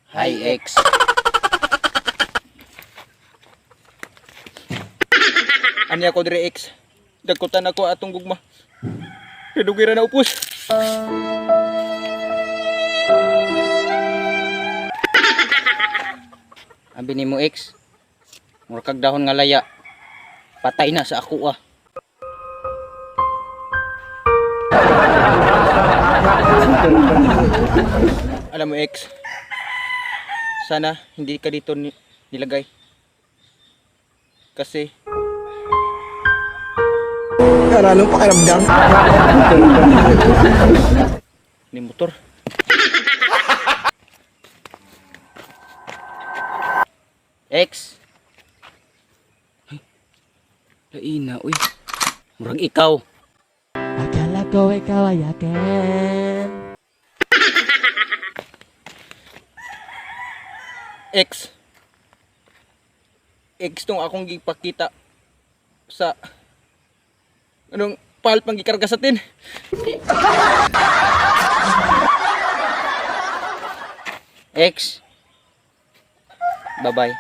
Hi, X. Ani ako dire X. Dagkutan ako atong gugma. Kadugira na upos. Abi nimo X. Mura kag dahon nga laya. Patay na sa ako ah. Alam mo X. Sana hindi ka dito nilagay. Kasi Karalong pakiramdam. ni motor. X. Laina, uy. Murag ikaw. Akala ko ikaw ay akin. X. X tong akong gipakita sa anong pahal pang gikarga sa tin. X. Bye-bye.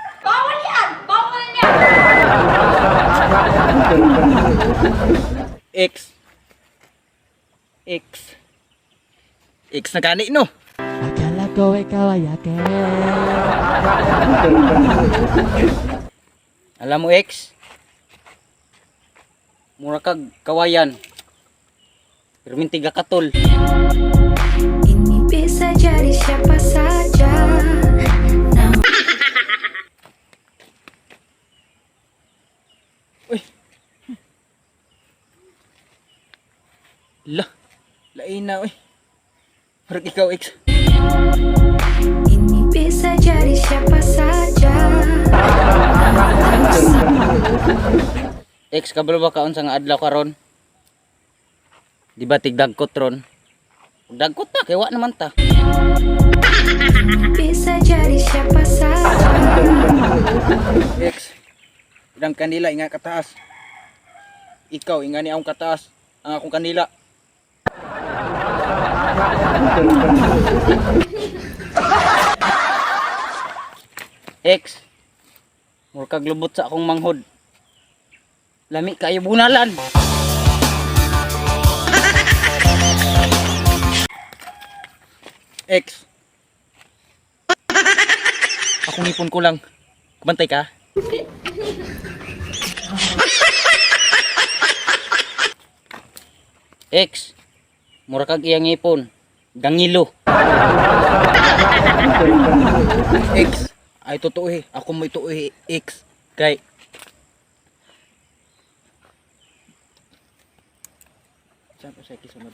X. X. X na gani no. Akala ko ikaw ay akin. Alam mo X. Mura kag kawayan. Pero mintiga katol. Ini bisa jadi siapa saja. Uy. Lain na uy. Murag ikaw X. Ini bisa jadi siapa saja. X kabalo ba kaon sa nga adlaw karon? Di ba tigdagkot ron? Dagkot na kay wa naman ta. Bisa jadi siapa saja. X. Idang kandila inga kataas. Ikaw inga ni akong kataas. Ang akong kandila. X. Mura kag lubot sa akong manghod. Lami kayo bunalan. X. Akong ipon ko lang. Bantay ka. X. Mura kag iyang ipon. Gangilo. X. Ay totoo eh. Ako may totoo eh. X. Kay. Saan ko siya kisunod?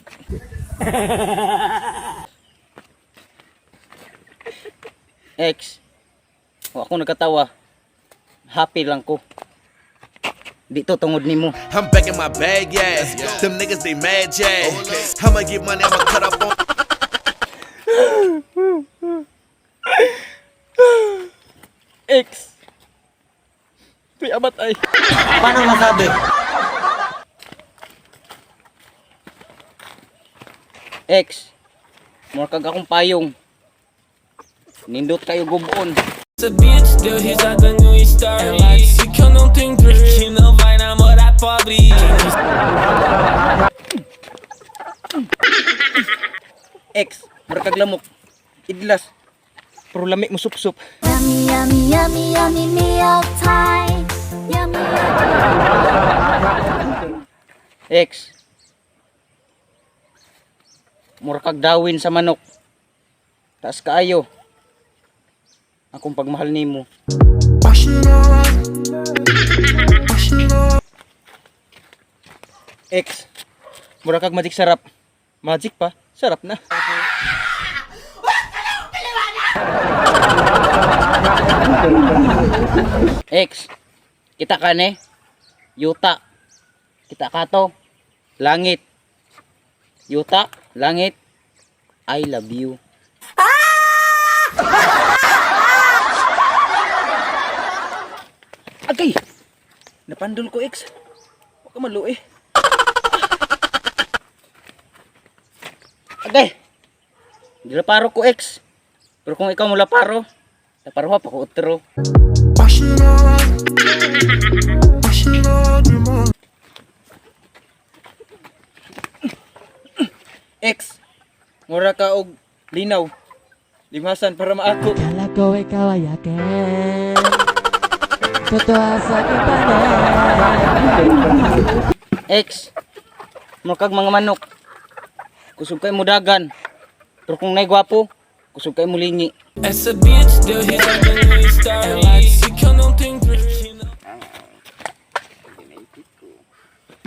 X. O ako nagkatawa. Happy lang ko. Dito tungod nimo. I'm back in my bag, yeah. Them niggas, they mad, yeah. I'ma get money, I'ma cut up on. X. Tuy abat ay. Paano masabi? X. Mura kag akong payong. Nindot kayo gubon. Essa bitch deu risada no story. Ela disse que eu não tenho grip, que não vai namorar pobre. X. Murag lamok. Idlas. Pero lamig mo sup-sup. Yummy, yummy, yummy, yummy meal time. Yummy, X. Mura kag dawin sa manok. Taas kaayo. Akong pagmahal nimo. X. Mura kag magic sarap. Magic pa? Sarap na. X. Kita ka ne? Yuta. Kita ka to. Langit. Yuta. Langit. I love you. Agay! Napandol ko X. Huwag ka malu eh. Agay. Di na paro ko X. Pero kung ikaw mula paro, laparo pa ko utro. X, mura ka og linaw. Limasan para maako. Akala ko ikaw ay akin. Totoo sa ibanan. X, mura kag mga manok. Kusog kay mo dagan. Pero kung nay gwapo, kusog kay mo lingi. Essa bitch deu risada no story. Ela disse que eu não tenho crush.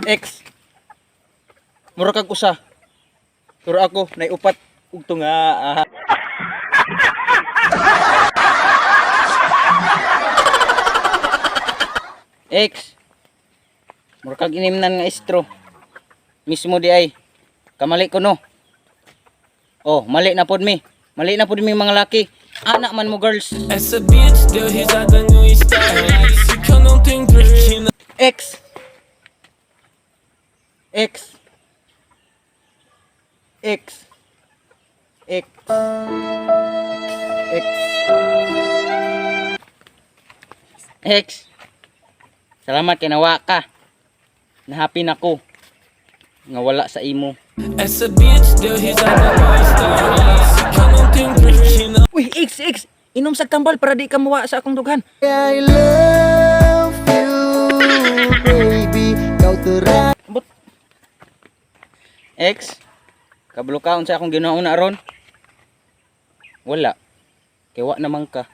X, mura kag usa. Pero ako nay upat ug tunga. X, mura kag inimnan nga istro. Mismo di ay. Kamali ko no. Oh, mali na pod mi. Mali na pod mi mga laki. Anak man mo girls. Essa bitch deu risada no story. Ela disse que eu não tenho crush. X, X, X, X, X. X, salamat kay nawa ka. Nahappy na ko. Nga wala sa imo. Essa bitch deu risada no story. Ela disse que eu não tenho crush. Uy, X, inom sa tambal para di ka mawa sa akong dughan. I love you, baby. Kau terang. X, kabalo ka unsa akong ginauna ron? Wala. Kay wa naman ka.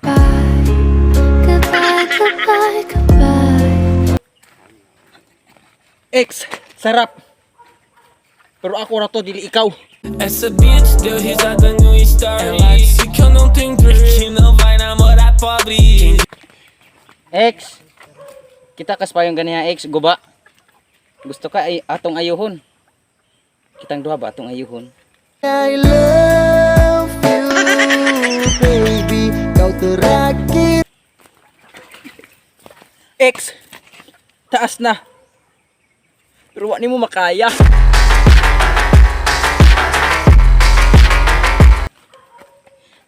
Goodbye, goodbye, goodbye. X, sarap. Pero ako ra to, dili ikaw. Essa bitch deu risada no story. Ela disse que eu não tenho crush. Que não vai namorar pobre. X, kita kas payong ganiya X, guba. Gusto ka ay atong ayuhon. Kitang duha ba atong ayuhon? I love you, baby. Kau terakhir. X, taas na. Pero wa nimo makaya.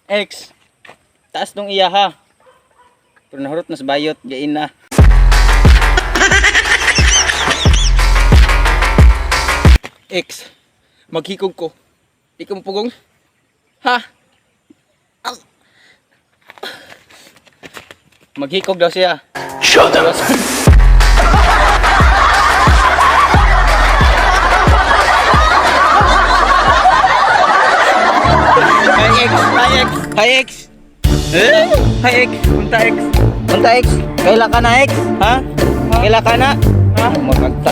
X, taas nung iya ha. Pero nahurot na sa bayot, gain na. X, maghikog ko. Di ka mapugong? Ha? Maghikog daw siya. Hi X. Hi X. Punta X. Punta X. Kaila ka na X? Ha? Kaila ka na? Ha? Magkagta.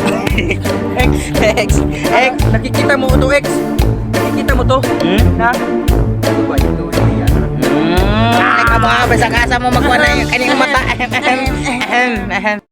X, X, nakikita mo to X? Nakikita mo to? Ha? Ano ba ito? Teka mo nga, basta kasa mo magkuha na yung kanyang mata.